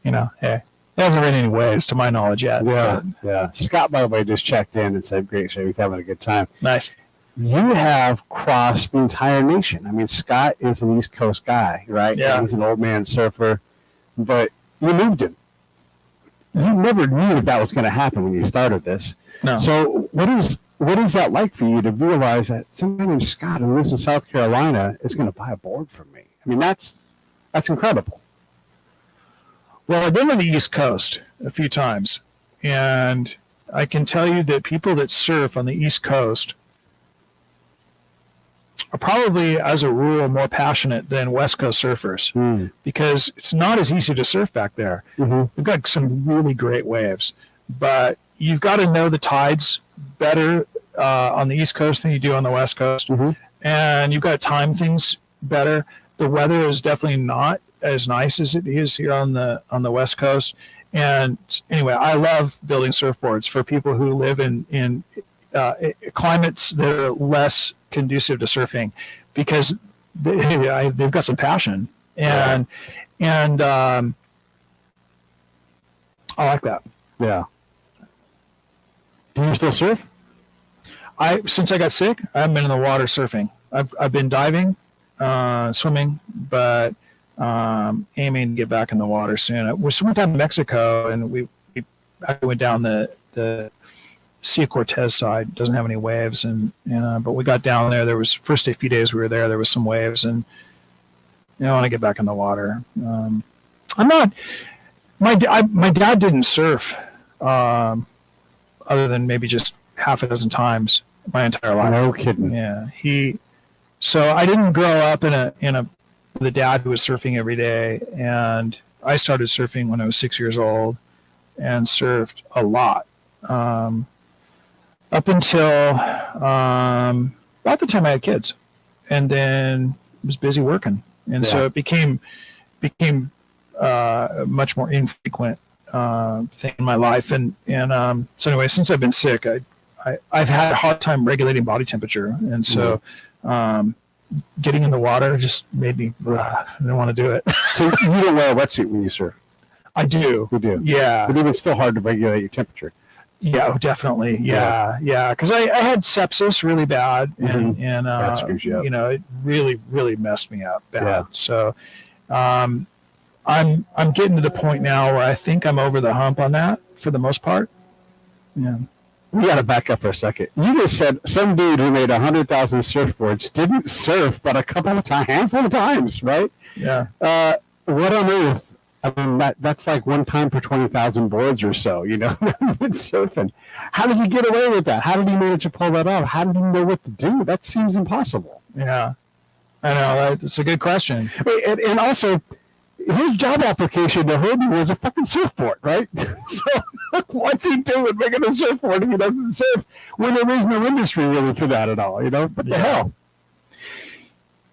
Speaker 2: hey, it hasn't ridden any waves to my knowledge yet.
Speaker 1: Yeah. Scott, by the way, just checked in and said, great show. He's having a good time.
Speaker 2: Nice.
Speaker 1: You have crossed the entire nation. I mean, Scott is an East Coast guy, right?
Speaker 2: Yeah.
Speaker 1: He's an old man surfer, but you moved him. You never knew that was going to happen when you started this.
Speaker 2: No.
Speaker 1: So what is that like for you to realize that somebody named Scott who lives in South Carolina is going to buy a board from me? I mean, that's incredible.
Speaker 2: Well, I've been on the East Coast a few times, and I can tell you that people that surf on the East Coast are probably, as a rule, more passionate than West Coast surfers because it's not as easy to surf back there.
Speaker 1: Mm-hmm.
Speaker 2: We've got some really great waves, but you've got to know the tides better on the East Coast than you do on the West Coast, and you've got to time things better. The weather is definitely not as nice as it is here on the West Coast. And anyway, I love building surfboards for people who live in climates that are less conducive to surfing, because they've got some passion, and I like that.
Speaker 1: Yeah. Do you still surf?
Speaker 2: Since I got sick, I haven't been in the water surfing. I've been diving, swimming, but aiming to get back in the water soon. We went down to Mexico, and we went down the Sea Cortez side. Doesn't have any waves, but we got down there. There was first few days we were there. There was some waves, and I want to get back in the water. I'm not. My dad didn't surf, other than maybe just half a dozen times my entire life.
Speaker 1: No kidding.
Speaker 2: Yeah, so I didn't grow up in a with a dad who was surfing every day, and I started surfing when I was 6 years old and surfed a lot up until about the time I had kids, and then was busy working, and so it became a much more infrequent thing in my life, and so anyway, since I've been sick, I've had a hard time regulating body temperature, and so getting in the water just made me I didn't want to do it.
Speaker 1: So you don't wear a wetsuit when you surf?
Speaker 2: I do.
Speaker 1: You do?
Speaker 2: Yeah.
Speaker 1: But even still hard to regulate your temperature.
Speaker 2: Yeah, definitely. Yeah. Because I had sepsis really bad, and
Speaker 1: that screws you up.
Speaker 2: It really, really messed me up bad.
Speaker 1: Yeah.
Speaker 2: So I'm getting to the point now where I think I'm over the hump on that for the most part. Yeah.
Speaker 1: We got to back up for a second. You just said some dude who made 100,000 surfboards didn't surf but handful of times, right?
Speaker 2: Yeah.
Speaker 1: What on earth I mean, that's like one time per 20,000 boards or so, with surfing. How does he get away with that? How did he manage to pull that off? How did he know what to do? That seems impossible.
Speaker 2: Yeah, I know. It's a good question.
Speaker 1: And also, his job application to Hobie was a fucking surfboard, right? So what's he doing making a surfboard if he doesn't surf when there is no industry really for that at all? What the hell?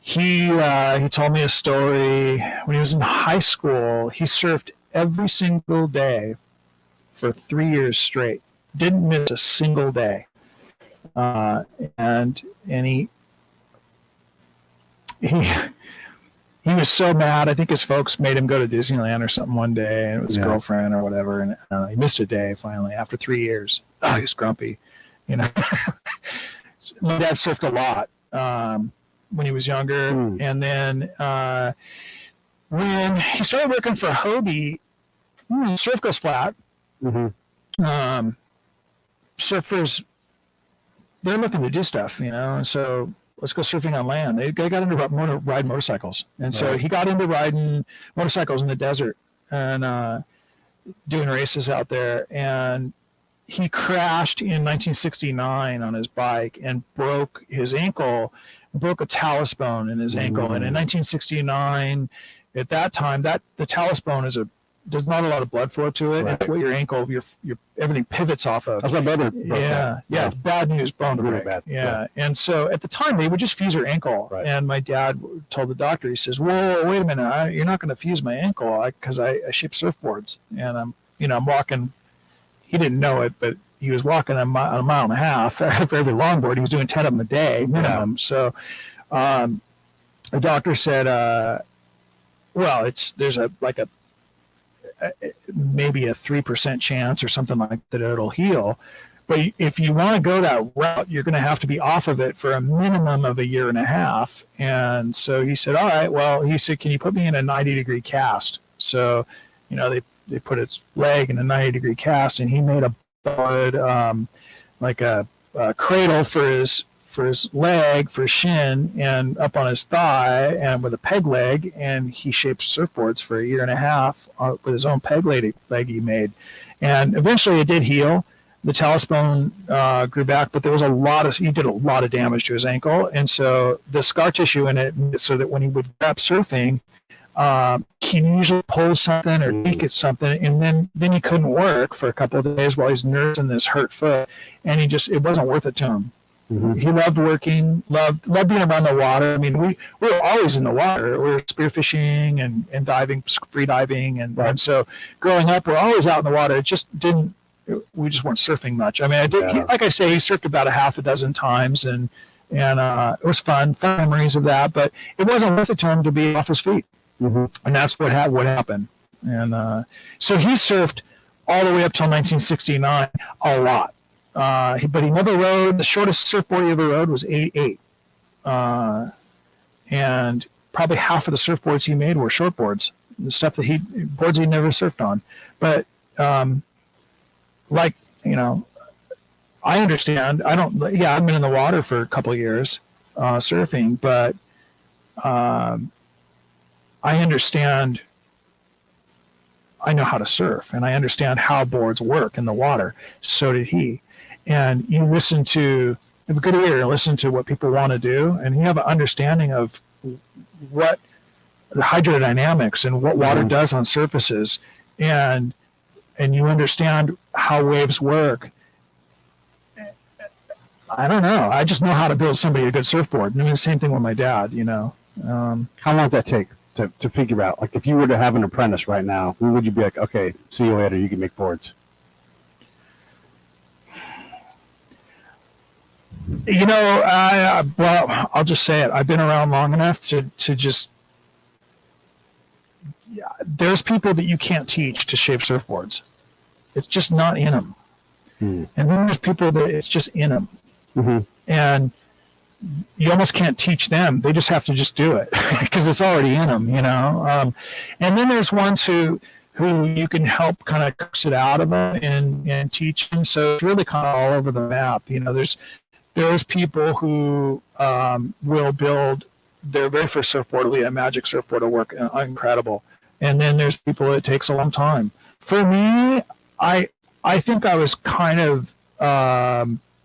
Speaker 2: He told me a story when he was in high school. He surfed every single day for 3 years straight. Didn't miss a single day. And he was so mad. I think his folks made him go to Disneyland or something one day, and it was his girlfriend or whatever. And he missed a day finally after 3 years. Oh, he was grumpy. My dad surfed a lot. When he was younger. And then when he started working for Hobie, surf goes flat. Surfers, they're looking to do stuff, and so let's go surfing on land. They got into ride motorcycles. And so he got into riding motorcycles in the desert and doing races out there. And he crashed in 1969 on his bike and broke his ankle, broke a talus bone in his ankle. And in 1969, at that time, the talus bone there's not a lot of blood flow to it. Right. It's what your ankle, your everything pivots off of.
Speaker 1: That's my brother.
Speaker 2: Yeah. It's bad news, bone to break. Bad. Yeah. And so at the time, they would just fuse your ankle. Right. And my dad told the doctor, he says, "Whoa, wait a minute, you're not going to fuse my ankle because I ship surfboards, and I'm walking." He didn't know it, but he was walking a mile and a half for every longboard. He was doing 10 of them a day minimum. So the doctor said, there's maybe a 3% chance or something like that it'll heal. But if you want to go that route, you're going to have to be off of it for a minimum of a year and a half. And so he said, all right, well, he said, can you put me in a 90-degree cast? So, they put his leg in a 90-degree cast, and he made a board, like a cradle for his leg, for his shin, and up on his thigh, and with a peg leg. And he shaped surfboards for a year and a half with his own peg leg he made. And eventually it did heal. The talus bone grew back, but he did a lot of damage to his ankle. And so the scar tissue in it, so that when he would grab surfing, he usually pull something or take at something, and then he couldn't work for a couple of days while he's nursing this hurt foot, and it wasn't worth it to him. He loved working, loved being around the water. I mean, we were always in the water. We were spearfishing and diving, free diving, and so growing up, we're always out in the water. We just weren't surfing much. I mean, like I say, he surfed about a half a dozen times, and it was fun memories of that, but it wasn't worth it to him to be off his feet. And that's what happened. And so he surfed all the way up till 1969 a lot. But he never rode. The shortest surfboard he ever rode was 8'8". And probably half of the surfboards he made were shortboards, the stuff boards he never surfed on. But I understand. I've been in the water for a couple of years surfing, but I understand. I know how to surf, and I understand how boards work in the water. So did he. And you have a good ear, listen to what people want to do, and you have an understanding of what the hydrodynamics and what water does on surfaces, and you understand how waves work. I don't know. I just know how to build somebody a good surfboard. And I mean, the same thing with my dad, How
Speaker 1: long does that take to figure out? Like, if you were to have an apprentice right now, who would you be like, okay, see you later, you can make boards?
Speaker 2: I'll just say it. I've been around long enough to just, there's people that you can't teach to shape surfboards. It's just not in them. And then there's people that it's just in them. And you almost can't teach them. They just have to just do it because it's already in them, And then there's ones who you can help kind of coax it out of them and teach them. So it's really kind of all over the map. There's people who will build their very first surfboard, a Magic surfboard, will work incredible. And then there's people it takes a long time. For me, I think I was kind of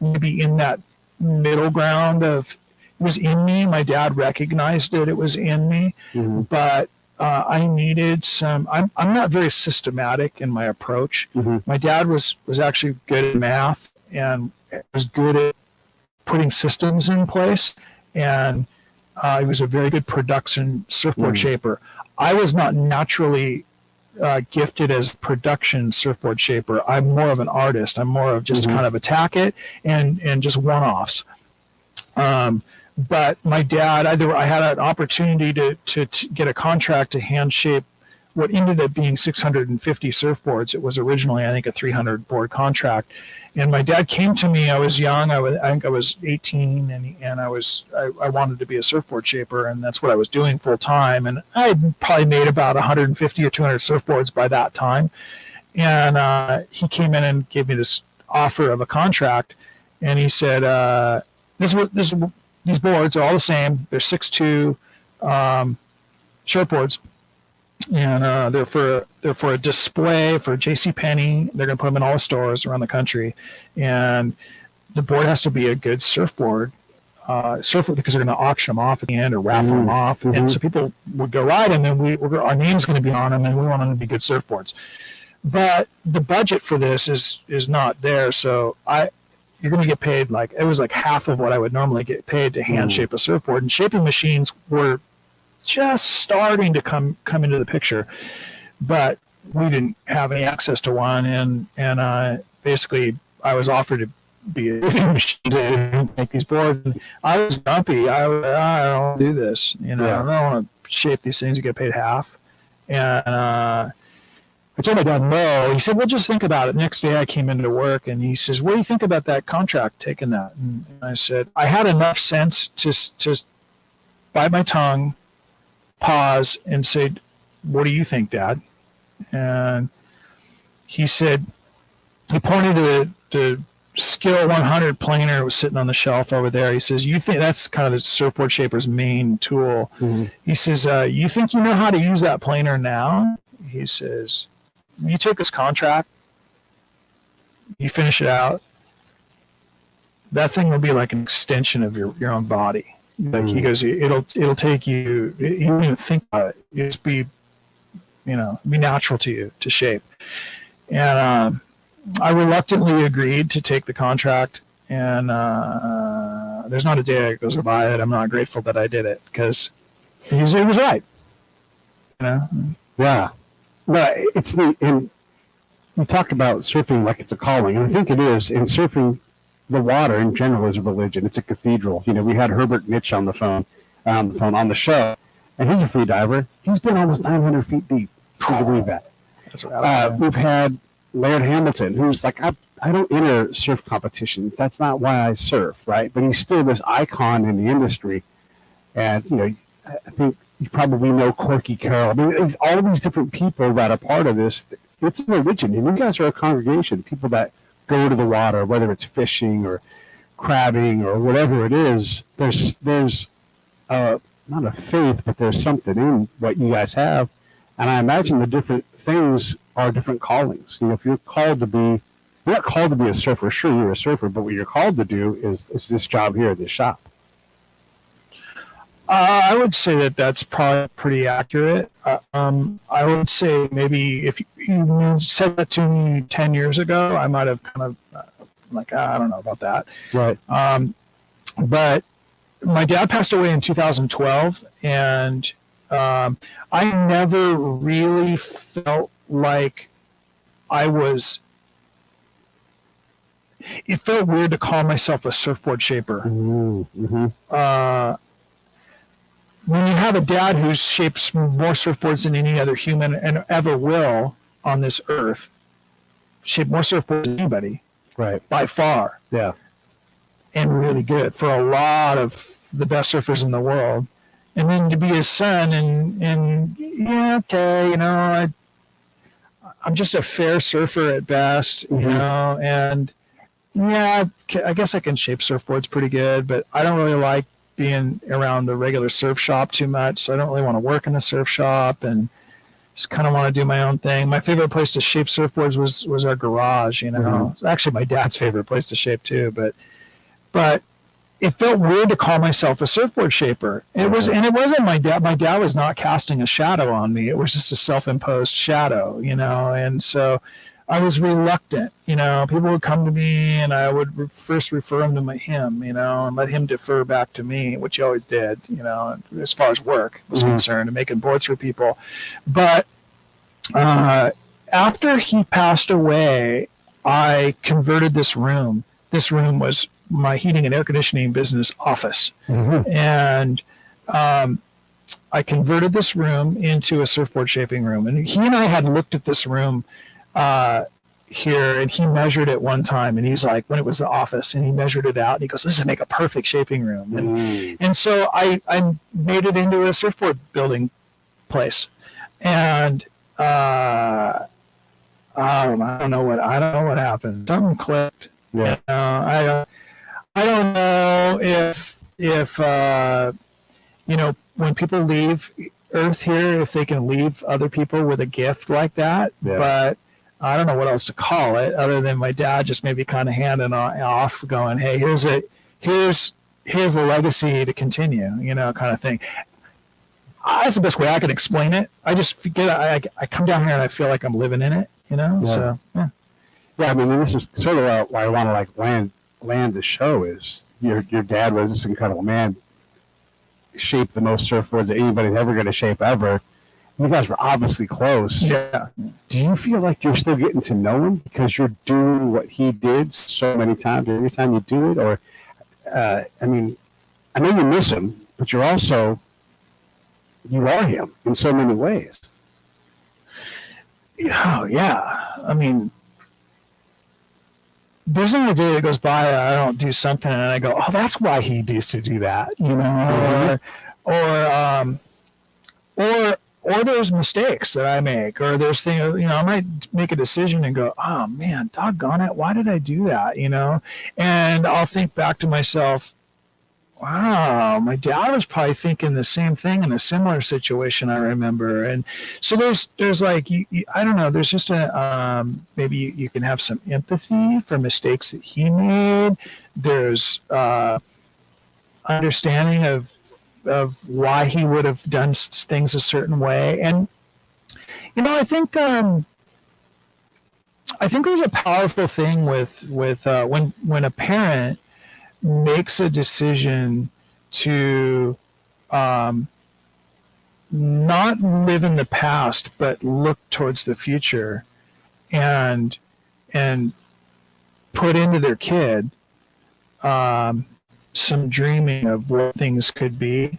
Speaker 2: maybe in that middle ground of it was in me. My dad recognized it was in me, but I needed some. I'm not very systematic in my approach. My dad was actually good at math and was good at putting systems in place, and he was a very good production surfboard shaper. I was not naturally gifted as a production surfboard shaper. I'm more of an artist. I'm more of just kind of attack it and just one-offs. But my dad, I had an opportunity to get a contract to hand shape what ended up being 650 surfboards. It was originally, I think, a 300 board contract. And my dad came to me. I was young. I think I was 18, and I wanted to be a surfboard shaper, and that's what I was doing full time. And I had probably made about 150 or 200 surfboards by that time. And he came in and gave me this offer of a contract, and he said, these boards are all the same. They're 6'2" surfboards. And they're for a display for JCPenney. They're going to put them in all the stores around the country, and the board has to be a good surfboard, because they're going to auction them off at the end or raffle them off, and so people would go ride them, and our name's going to be on them, and we want them to be good surfboards. But the budget for this is not there, so you're going to get paid it was like half of what I would normally get paid to hand shape a surfboard, and shaping machines were just starting to come into the picture, but we didn't have any access to one, and basically I was offered to be a machine to make these boards, and I was grumpy. I don't want to do this, I don't want to shape these things and get paid half. And I told my dad no. He said, well, just think about it. Next day I came into work, and he says, what do you think about that contract, taking that? And I said, I had enough sense to bite my tongue, pause, and say, what do you think, Dad? And he said, he pointed to the Skill 100 planer that was sitting on the shelf over there. He says, you think that's kind of the surfboard shaper's main tool? He says, you think you know how to use that planer now? He says, you take this contract, you finish it out, that thing will be like an extension of your own body. Like he goes, it'll take you. You don't even think about it. You just be natural to you to shape. And I reluctantly agreed to take the contract. And there's not a day that goes by that I'm not grateful that I did it, because it was right.
Speaker 1: Yeah. But it's neat. And you talk about surfing like it's a calling, and I think it is. In surfing, the water in general is a religion. It's a cathedral. We had Herbert Mitch on the phone on the show, and he's a free diver. He's been almost 900 feet deep. Can you believe that?
Speaker 2: That's right.
Speaker 1: We've had Laird Hamilton, who's like, I don't enter surf competitions. That's not why I surf, right? But he's still this icon in the industry. And, I think you probably know Corky Carroll. I mean, it's all of these different people that are part of this. It's a religion. And you guys are a congregation, people that go to the water, whether it's fishing or crabbing or whatever it is. There's not a faith, but there's something in what you guys have. And I imagine the different things are different callings. If you're called to be, you're not called to be a surfer. Sure, you're a surfer, but what you're called to do is this job here at this shop.
Speaker 2: I would say that's probably pretty accurate. I would say maybe if you said that to me 10 years ago, I might have kind of I don't know about that.
Speaker 1: Right.
Speaker 2: But my dad passed away in 2012, and I never really felt like I was. It felt weird to call myself a surfboard shaper. When you have a dad who shapes more surfboards than any other human and ever will on this earth, shape more surfboards than anybody,
Speaker 1: right,
Speaker 2: by far, and really good for a lot of the best surfers in the world, and then to be his son, and I'm just a fair surfer at best, and I guess I can shape surfboards pretty good, but I don't really like being around the regular surf shop too much, so I don't really want to work in the surf shop, and just kind of want to do my own thing. My favorite place to shape surfboards was our garage. You know, It's actually my dad's favorite place to shape too. But it felt weird to call myself a surfboard shaper. It wasn't my dad. My dad was not casting a shadow on me. It was just a self-imposed shadow, you know. And so I was reluctant, you know. People would come to me, and I would first refer them to him, you know, and let him defer back to me, which he always did, you know, as far as work was concerned, and making boards for people. But after he passed away, I converted this room. This room was my heating and air conditioning business office. And I converted this room into a surfboard shaping room. And he and I had looked at this room here, and he measured it one time, and he's like, when it was the office, and he measured it out, and he goes, this would make a perfect shaping room. And so I made it into a surfboard building place. And I don't know what happened. Something clicked. Yeah. I don't know if you know, when people leave Earth here, if they can leave other people with a gift like that. Yeah. But I don't know what else to call it other than my dad just maybe kind of handing off, going, "Hey, here's the legacy to continue," you know, kind of thing. That's the best way I can explain it. I just I come down here and I feel like I'm living in it, you know. Yeah. So
Speaker 1: yeah. I mean, this is sort of why I want to like land the show. Is your dad was this incredible man, shaped the most surfboards that anybody's ever going to shape ever. You guys were obviously close.
Speaker 2: Yeah.
Speaker 1: Do you feel like you're still getting to know him because you're doing what he did so many times? Every time you do it, or I mean, I know you miss him, but you are him in so many ways.
Speaker 2: Oh yeah. I mean, there's not a day that goes by that I don't do something and I go, oh, that's why he used to do that, you know, or there's mistakes that I make, or there's things, you know, I might make a decision and go, oh man, doggone it, why did I do that, you know? And I'll think back to myself, wow, my dad was probably thinking the same thing in a similar situation, I remember. And so there's like, I don't know, there's just maybe you can have some empathy for mistakes that he made. There's understanding of why he would have done things a certain way. And, you know, I think there's a powerful thing with when a parent makes a decision to not live in the past but look towards the future and put into their kid some dreaming of what things could be.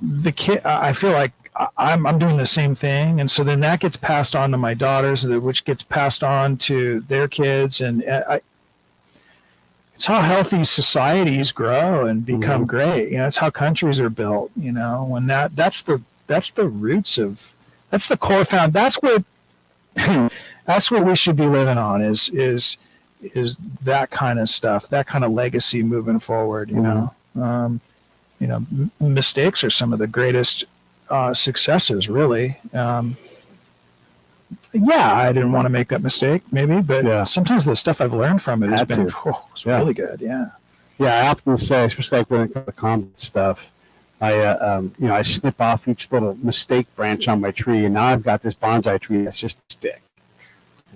Speaker 2: The kid, I feel like I'm doing the same thing, and so then that gets passed on to my daughters, which gets passed on to their kids, and it's how healthy societies grow and become great. You know, it's how countries are built. You know, when that's the roots of, that's the core found. That's what we should be living on. Is that kind of stuff, that kind of legacy moving forward. You know, mistakes are some of the greatest successes, really. Yeah, I didn't want to make that mistake, maybe, but sometimes the stuff I've learned from it has been really good. Yeah.
Speaker 1: Yeah, I often say, especially like when it comes to combat stuff, I snip off each little mistake branch on my tree, and now I've got this bonsai tree that's just a stick.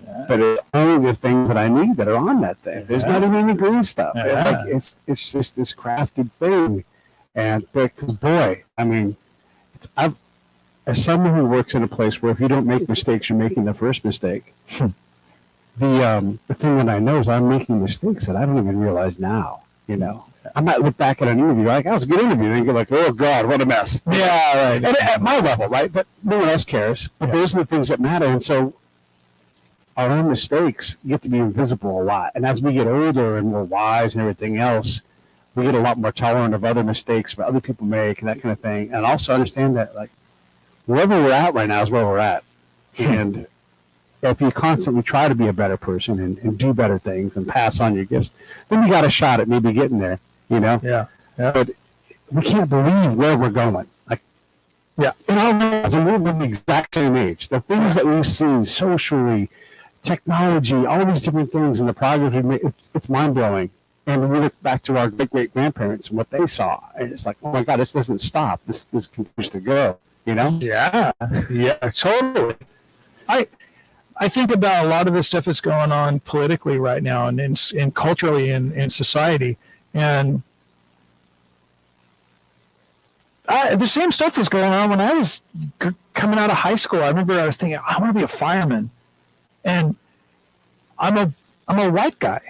Speaker 1: Yeah. But it's only the things that I need that are on that thing. There's not even any green stuff. Yeah. It's just this crafted thing, and because boy, I mean, as someone who works in a place where if you don't make mistakes, you're making the first mistake. The thing that I know is I'm making mistakes that I don't even realize now. You know, I might look back at an interview like, that was a good interview, and you're like, oh God, what a mess.
Speaker 2: Yeah, right.
Speaker 1: And at my level, right? But no one else cares. But those are the things that matter. And so our own mistakes get to be invisible a lot. And as we get older and more wise and everything else, we get a lot more tolerant of other mistakes that other people make and that kind of thing. And also understand that, like, wherever we're at right now is where we're at. And if you constantly try to be a better person and do better things and pass on your gifts, then you got a shot at maybe getting there, you know?
Speaker 2: Yeah.
Speaker 1: But we can't believe where we're going. Like, Yeah, in our lives, and we're the exact same age. The things that we've seen socially, technology, all these different things, and the progress we've made, it's mind blowing. And we look back to our great grandparents and what they saw, and it's like, oh my God, this doesn't stop. This continues to go. You know?
Speaker 2: Yeah, yeah, totally. I think about a lot of the stuff that's going on politically right now, and culturally in society, and the same stuff was going on when I was coming out of high school. I remember I was thinking, I want to be a fireman, and I'm a white guy.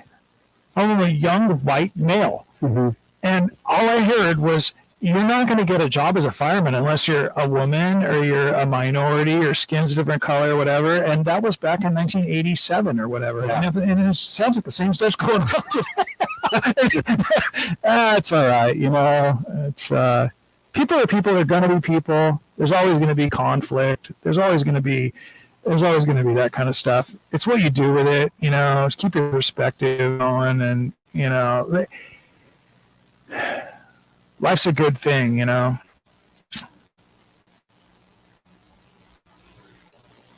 Speaker 2: I'm a young white male, and all I heard was, you're not going to get a job as a fireman unless you're a woman or you're a minority or skin's a different color or whatever. And that was back in 1987 or whatever. Yeah. And it sounds like the same stuff's going on. It's all right, you know. It's people are people. They're going to be people. There's always going to be conflict. There's always going to be that kind of stuff. It's what you do with it, you know. Just keep your perspective going, and you know. Life's a good thing, you know.